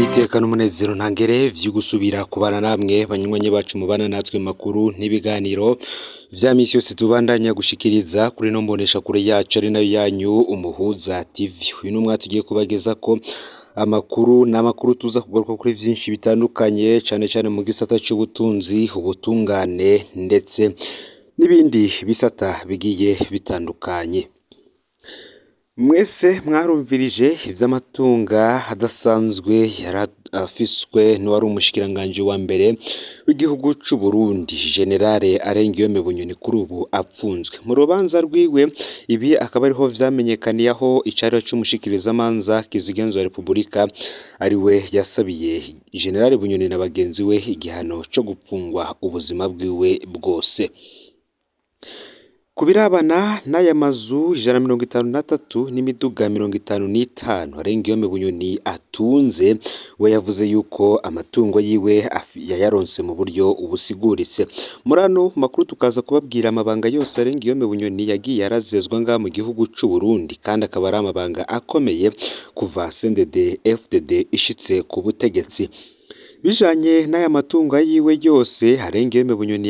Iteka n'umunezero ntangere vyo gusubira kubana namwe banywanyi bacu mubana natwe makuru n'ibiganiro vya misi yose tubandanya gushikiriza kuri no mbonesha kure yacu ari nayo yanyu Umuhuza TV. Uyu numwe tugiye kubageza ko amakuru tuza kugaruka kuri vyinshi bitandukanye cane mu gisata c'ubutunzi, ubutungane ndetse n'ibindi bisata bigiye bitandukanye. Mwese mwarumvirije ivy'amatunga adasanzwe yarafiswe n'uwari umushikiranganje wa mbere w'igihugu c'u Burundi Generale Arengiyome Bunyoni kuri ubu apfunzwe. Mu rubanza rwiwe ibi akaba ariho vyamenyekaniye aho icaro c'umushikirizamanza kizigenzo wa Republika ariwe yasabiye Generale Bunyoni na bagenzi we igihano co gupfungwa ubuzima bwiwe bwose. Kubirabana n'aya mazu 153 n'imiduga 55 Arengiyome Bunyoni atunze, we yavuze yuko amatungo yiwe yayaronse mu buryo ubusiguritse. Murano makuru tukaza kubabwira amabanga yose Arengiyome Bunyoni yagiye arazezwa nga mu gihugu c'u Burundi, kandi akaba ari amabanga akomeye kuva CNDD FDD ishitse ku butegetsi. Bijanye n'aya matungo yiwe yose Arengiyome Bunyoni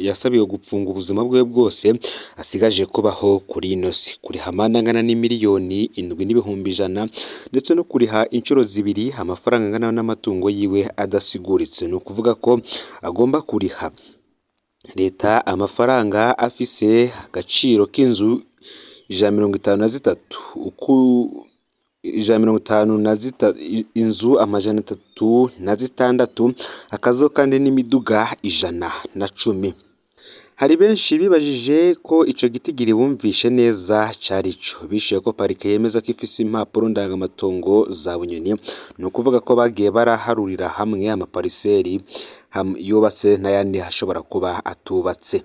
yasabiwe gupfunga ubuzima bwe bwose, asigaje kubaho kuri inosi, kuriha amandangana n'imiliyoni 7,100 ndetse no kuriha inshuro zibiri amafaranga angana n'amatungo yiwe adasiguritse. No kuvuga ko agomba kuriha leta amafaranga afise agaciro k'inzu 153 inzu 306 akazo kandi n'imiduga 110. Hari benshi bibajije ko ico gitigiri bumvishe neza carico, bishiye ko parike yemeza ko ifise impapuro ndangamatongo za Bunyoni. No kuvuga ko bagiye baraharurira hamwe amapariseri yubatse n'ayandi hashobora kuba atubatse.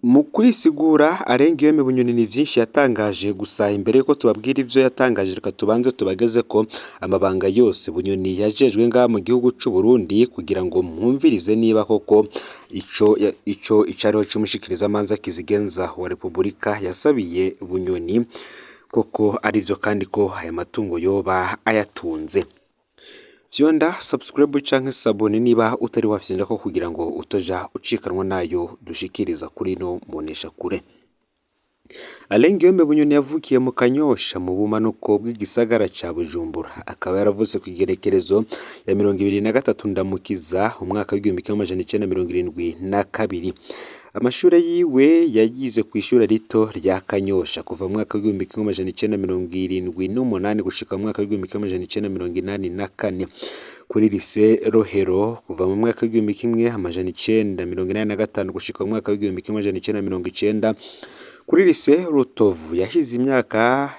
Mu kwisigura Arengiyome Bunyoni ni vyinshi yatangaje, gusa imbere yuko tubabwira ivyo yatangaje reka tubanze tubageze ko amabanga yose Bunyoni yajejwe nga mu gihugu c'u Burundi, kugira ngo mwumvirize niba koko ico icariho c'umushikirizamanza kizigenza wa Republika yasabiye Bunyoni koko arivyo, kandi ko aya matungo yoba ayatunze. Vyonda subscribe canke sabone niba utari wafyinda ko, kugira ngo utoja ucikanwa nayo dushikiriza kuri no mbonesha kure. Arengiyome Bunyoni yavukiye mu Kanyosha mu bumanuko bw'igisagara ca Bujumbura, akaba yaravuze ku igerekerezo ya 23 Ndamukiza umwaka w'1972. Amashure yiwe yagize ku ishure rito rya Kanyosha kuva mu mwaka w'1978 gushika mu mwaka w'1984, kuri lise Rohero kuva mu mwaka w'1985 gushika mu mwaka w'1990, kuri lise Rutovu yashize imyaka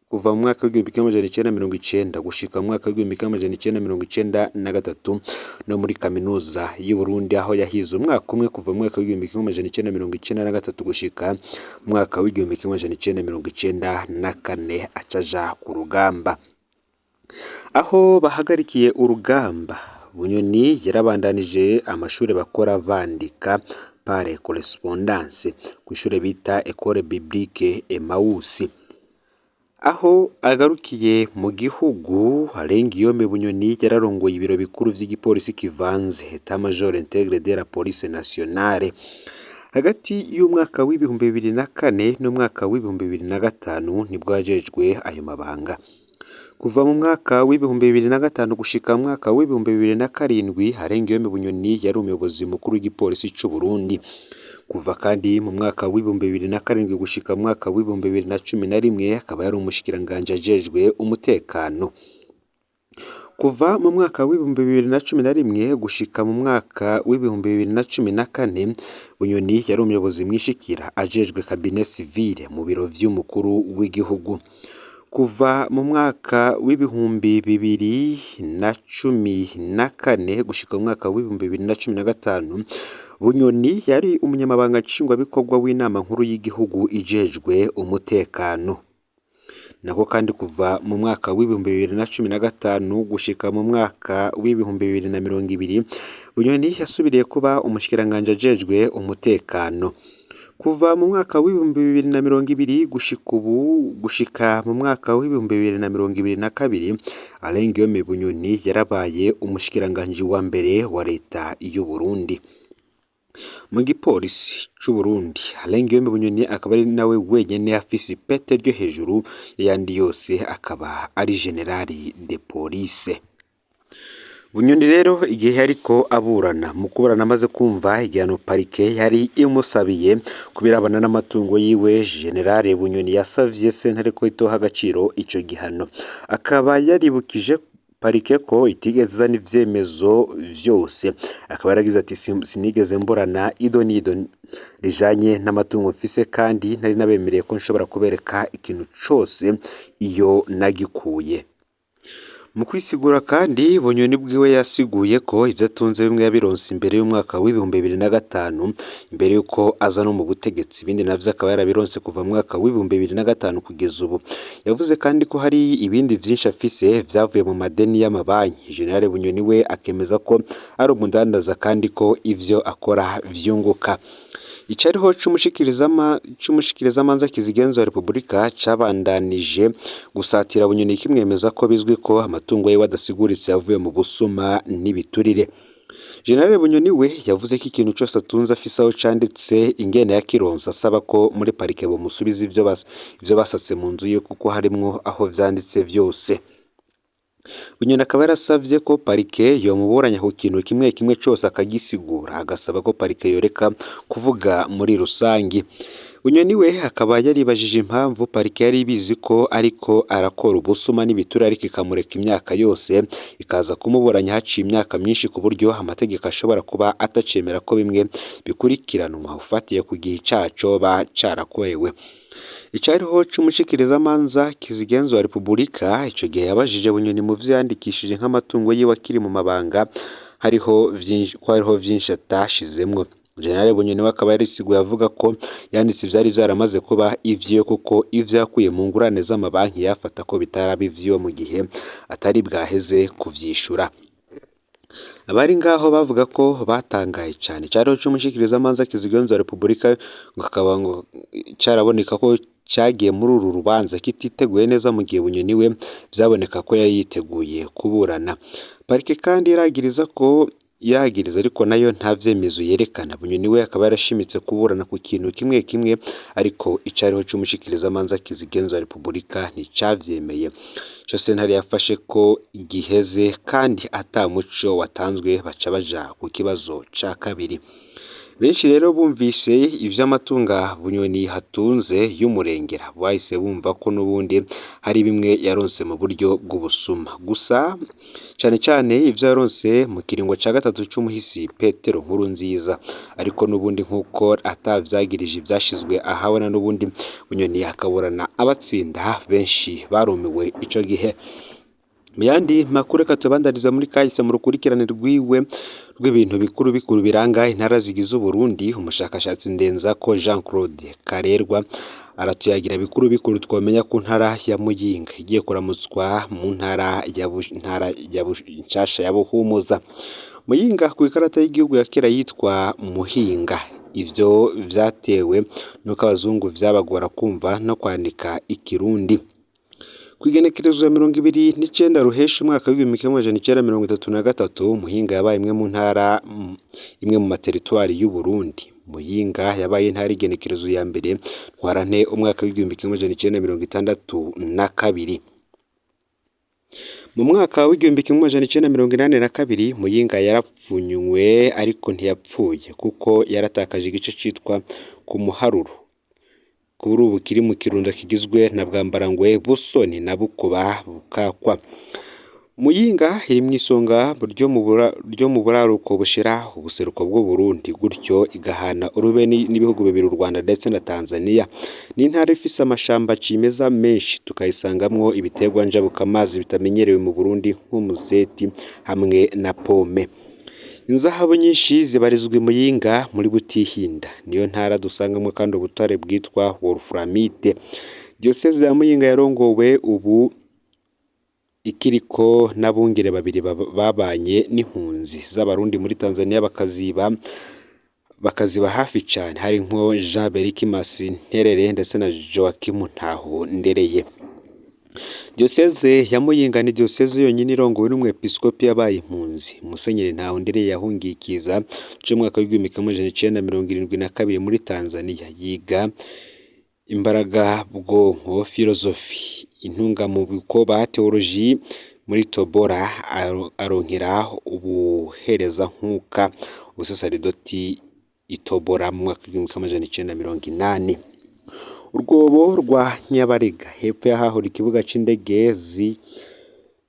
kuva mu mwaka w'1990 gushika mu mwaka w'1993, no muri kaminuza y'u Burundi aho yahize umwaka umwe kuva mu mwaka w'1993 gushika mu mwaka w'1994 acaja ku rugamba. Aho bahagarikiye urugamba, Bunyoni yarabandanije amashuri bakora bandika par correspondance ku ishure bita École Biblique Emmaüs. Aho agarukiye mu gihugu, Arengiyome Bunyoni yararongoye ibiro bikuru vy'igipolisi kivanze État Major Integre de la Police Nationale hagati y'umwaka w'2004 n'umwaka w'2005, nibwo yajejwe ayo mabanga. Kuva mu mwaka w'2005 gushika mu mwaka w'2007 Arengiyome Bunyoni yari umuyobozi mukuru w'igipolisi c'u Burundi. Kuva kandi mu mwaka w'2007 gushika mu mwaka w'2011 akaba yari umushikiranganje ajejwe umutekano. Kuva mu mwaka w'2011 gushika mu mwaka w'2014 Bunyoni yari umuyobozi mwishikira ajejwe cabinet civile mu biro vy'umukuru w'igihugu. Kuva mu mwaka w'2014 gushika mu mwaka w'2015 Bunyoni yari umunyamabanga nshingwabikorwa w'inama nkuru y'igihugu ijejwe umutekano. Nako kandi kuva mu mwaka w'2015 gushika mu mwaka w'2020 Bunyoni yasubiriye kuba umushikiranganje ajejwe umutekano. kuva mu mwaka w'ibihumbi bibiri na mirongo ibiri gushika mu mwaka w'ibihumbi bibiri na mirongo ibiri na kabiri, Alain Guillaume Bunyoni yarabaye umushikiranganji wa mbere wa leta y'u Burundi. Mu gipolisi c'u Burundi, Alain Guillaume Bunyoni akaba ari nawe wenyene afise ipete ryo hejuru, yandi yose akaba ari generali de police. Bunyoni rero igihe yariko aburana, mu kuburana amaze kumva igihano parike yari imusabiye kubirabana n'amatungo yiwe, generale Bunyoni yasavye sentare ko itoha agaciro ico gihano, akaba yaribukije parike ko itigeze izana ivyemezo vyose, akaba yaragize ati sinigeze mburana ido n'ido rijanye n'amatungo mfise, kandi nari nabemereye ko nshobora kubereka ikintu cose iyo nagikuye. Mu kwisigura kandi Bunyoni bwiwe yasiguye ko ivyo atunze bimwe yabironse imbere y'umwaka w'ibihumbi 2005, imbere yuko aza no mu butegetsi, ibindi navyo akaba yarabironse kuva mu mwaka w'ibihumbi 2005 kugeza ubu. Yavuze kandi ko hari ibindi vyinshi afise vyavuye mu madeni y'amabanki. General Bunyoni we akemeza ko ari umudandaza kandi ko ivyo akora vyunguka. Icariho c'umushikirizamanza kizigenza wa Repubulika cabandanije gusatira Bunyoni kimwemeza ko bizwi ko amatungo yiwe adasiguritse yavuye mu busuma n'ibiturire. General Bunyoni we yavuze ko ikintu cose atunze afise aho canditse ingene yakironse, asaba ko muri parike bomusubiza ivyo basatse mu nzu ye kuko harimwo aho vyanditse vyose. Bunyoni akaba yarasavye ko parike yomuburanya ku kintu kimwe kimwe cose akagisigura, agasaba ko parike yoreka kuvuga muri rusangi. Bunyoni we akaba yaribajije impamvu parike yari ibizi ko ariko arakora ubusuma n'ibitura, ariko ikamureka imyaka yose, ikaza kumuburanya haciye imyaka myinshi ku buryo amategeko ashobora kuba atacemera ko bimwe bikurikiranwa ufatiye ku gihe caco ba carakorewe. Icariho c'umushikirizamanza kizigenza wa Repubulika ico gihe yabajije Bunyoni mu vyo yandikishije nk'amatungo yiwe akiri mu mabanga hariho vyinshi atashizemwo. General Bunyoni we akaba yarisiguye avuga ko yanditse ivyari vyaramaze kuba ivyiwe, kuko ivyo yakuye mu ngurane z'amabanki yafata ko bitaraba ivyiwe mu gihe atari bwaheze kuvyishura. Abari ngaho bavuga ko batangaye cane. Cariho c'umushikirizamanza kizigenza wa Repubulika ngo akaba ngo caraboneka ko cagiye muri uru rubanza kititeguye neza, mu gihe Bunyoni we vyaboneka ko yari yiteguye kuburana. Parike kandi iragiriza ariko nayo nta vyemezo yerekana. Bunyoni we akaba yarashimitse kuburana ku kintu kimwe kimwe, ariko icariho c'umushikirizamanza kizigenza wa Repubulika nticavyemeye. Ico sentare yafashe ko giheze kandi ata muco watanzwe, baca baja ku kibazo ca kabiri. Benshi rero bumvise ivy'amatunga Bunyoni hatunze y'umurengera, bahise bumva ko n'ubundi hari bimwe yaronse mu buryo bw'ubusuma. Gusa cane cane ivyo yaronse mu kiringo ca gatatu c'umuhisi Petero Nkurunziza, ariko n'ubundi nk'uko atavyagirije ivyashizwe ahabona, n'ubundi Bunyoni akaburana abatsinda. Benshi barumiwe ico gihe. Mu yandi makuru katubandariza muri kahise mu rukurikirane rw'ibintu bikuru biranga intara zigize Burundi, umushakashatsi Ndenzako Jean Claude Karerwa aratuyagira bikuru twomenya ku ntara ya Muyinga igiye kuramutswa mu ntara ya Nshasha ya Buhumuza. Muyinga ku ikarata y'igihugu ya kera yitwa Muhinga. Ivyo vyatewe nuko abazungu vyabagora kumva no kwandika ikirundi. Kwigenekerezo ya 29 ruhesha umwaka w'1933, Muhinga yabaye imwe mu ntara imwe mu materitwari y'u Burundi. Muyinga yabaye intara igenekerezo ya mbere ntwarante umwaka w'1962. Mu mwaka w'1982 Muyinga yarapfunywe, ariko ntiyapfuye kuko yaratakaje igice citwa ku muharuro. Kuri ubu kiri mu Kirundo kigizwe na Bwambarangwe, Busoni na Bukuba Bukakwa. Muyinga iri mw'isonga ryo mu buraruko bushira ubuseruko bw'u Burundi, gutyo igahana urube n'ibihugu bibiri, u Rwanda ndetse na Tanzania. Ni intara ifise amashamba cimeza menshi, tukayisangamwo ibiterwa njabukamazi bitamenyerewe mu Burundi nk'umuzeti hamwe na pome. Inzahabu nyinshi zibarizwa Muyinga muri Butihinda, niyo ntara dusangamwe kandi ubutare bwitwa Wolframite. Diocese ya Muyinga yarongowe ubu ikiriko n'abungere babiri babanye n'impunzi z'abarundi muri Tanzania, bakaziba bakaziba hafi cyane, hari nko Jean Berikimasi Nterere ndetse na Joachim Ntahondereye. Diyoseze ya Muyinga ni diyoseze yonyine irongowe n'umwepiskopi yabaye impunzi. Musenyeri Ntahondereye yahungiye ikiza cy'umwaka w'igihumbi kimwe amajana icenda mirongo irindwi na kabiri muri Tanzania, yiga imbaraga bwonko, filozofi, intungamubiko, teoloji muri Tobora, aronkera ubuhereza nkuka ubusasaridoti itobora mu mwaka w'igihumbi kimwe amajana icenda mirongo inani. Urwobo rwa Nyabarega hepfo y'ahahora ikibuga c'indege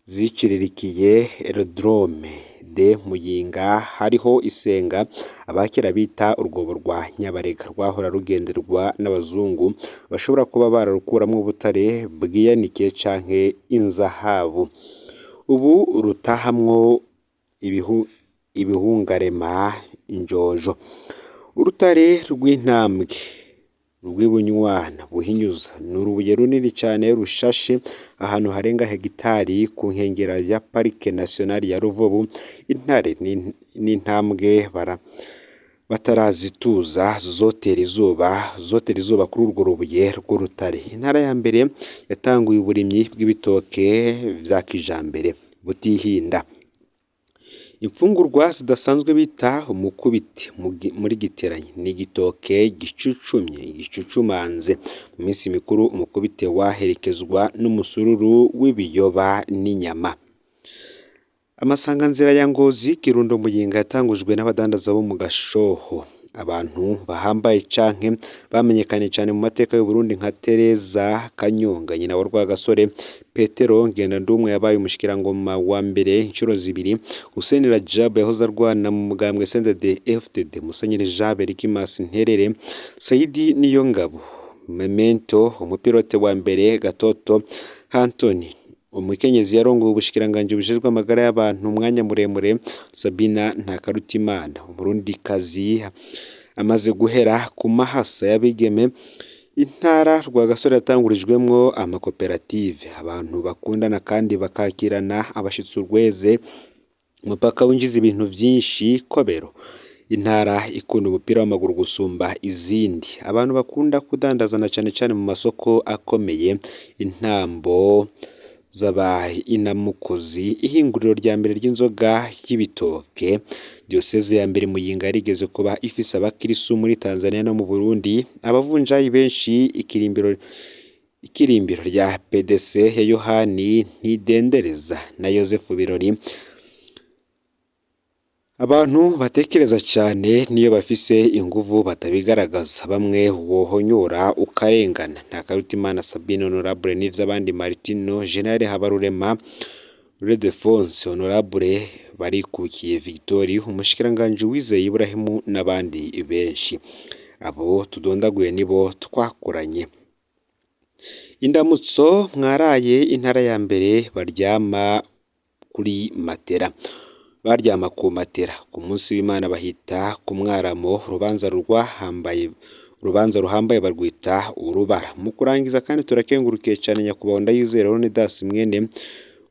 ziciririkiye Aerodrome de Muyinga, hariho isenga abakera bita urwobo rwa Nyabarega, rwahora rugenderwa n'abazungu bashobora kuba bararukuramwo ubutare bwiyanikiye canke inzahabu. Ubu rutahamwo ibihungarema injojo. Urutare rw'intambwe rw'ibunywana buhinyuza ni urubuye runini cyane rushashe ahantu harenga hegitari ku nkengera ya Parike Nationale ya Ruvubu. Intare n'intambwe batarazituza zotera izuba kuri urwo rubuye rw'urutare. Intara ya mbere yatanguye uburimyi bw'ibitoke vya kijambere butihinda. Imfungurwa zidasanzwe bita umukubiti muri Giteranyi ni igitoke gicucumanze. Mu minsi mikuru umukubite waherekezwa n'umusururu w'ibiyoba n'inyama. Amasanganzira ya Ngozi, Kirundo, Muyinga yatangujwe n'abadandaza bo mu Gashoho, abantu bahambaye canke bamenyekanye cyane mu mateka y'u Burundi nka Tereza Kanyonga, nyina wa Rwagasore, Petero Ngendandumwe yabaye umushikirangoma wa mbere inshuro zibiri, Hussein Rajab yahoze arwana mu mugambwe CNDD-FDD, Musenyeri Jean Berikimasi Nterere, Saidi Niyongabo, Memento umupilote wa mbere, Gatoto Anthony umukenyezi yarongoye ubushikiranganje bujejwe amagara y'abantu umwanya muremure, Sabina Ntakarutimana umurundikazi amaze guhera ku mahasa y'abigeme. Intara Rwagasore yatangurijwemwo amakoperative, abantu bakundana kandi bakakirana abashitsi urweze, umupaka winjiza ibintu vyinshi. Kobero, intara ikunda umupira w'amaguru gusumba izindi, abantu bakunda kudandazana cyane cyane mu masoko akomeye. Intambo zabaye inamukozi, ihinguriro rya mbere ry'inzoga y'ibitoke. Diyoseze ya mbere Muyinga yarigeze kuba ifise abakirisu muri Tanzania no mu Burundi. Abavunjayi benshi, ikirimbiro rya PDC ya Yohani Ntidendereza na Yosefu Birori. Abantu batekereza cyane niyo bafise inguvu batabigaragaza, bamwe wohonyora ukarengana. Ntakarutimana Sabine, Honorable Nivyabandi Martino, General Habarurema Redefonse, Honorable Barikukiye Victory, umushikiranganje Wizeye Ibrahimu n'abandi benshi. Abo tudondaguye nibo twakoranye. Indamutso Mwaraye, intara ya mbere baryama kuri matera, baryama ku matera. Ku munsi w'Imana bahita ku Mwaramo, urubanza ruhambaye barwita urubara. Mu kurangiza kandi turakengurukiye cyane nyakubahwa Ndayizera Leonidas mwene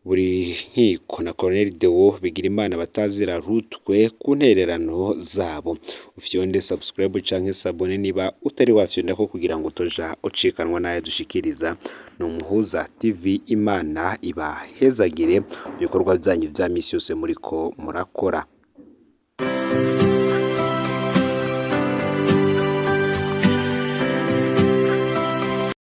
buri nkiko na Colonel Deo Bigirimana batazira rutwe ku ntererano zabo. Ufyonde subscribe canke sabone niba utari wafyonda ko kugira ngo toja ucikanwa naye dushikiriza. No Muhuza TV, Imana ibahezagire ibikorwa byanyu bya misi yose muriko murakora.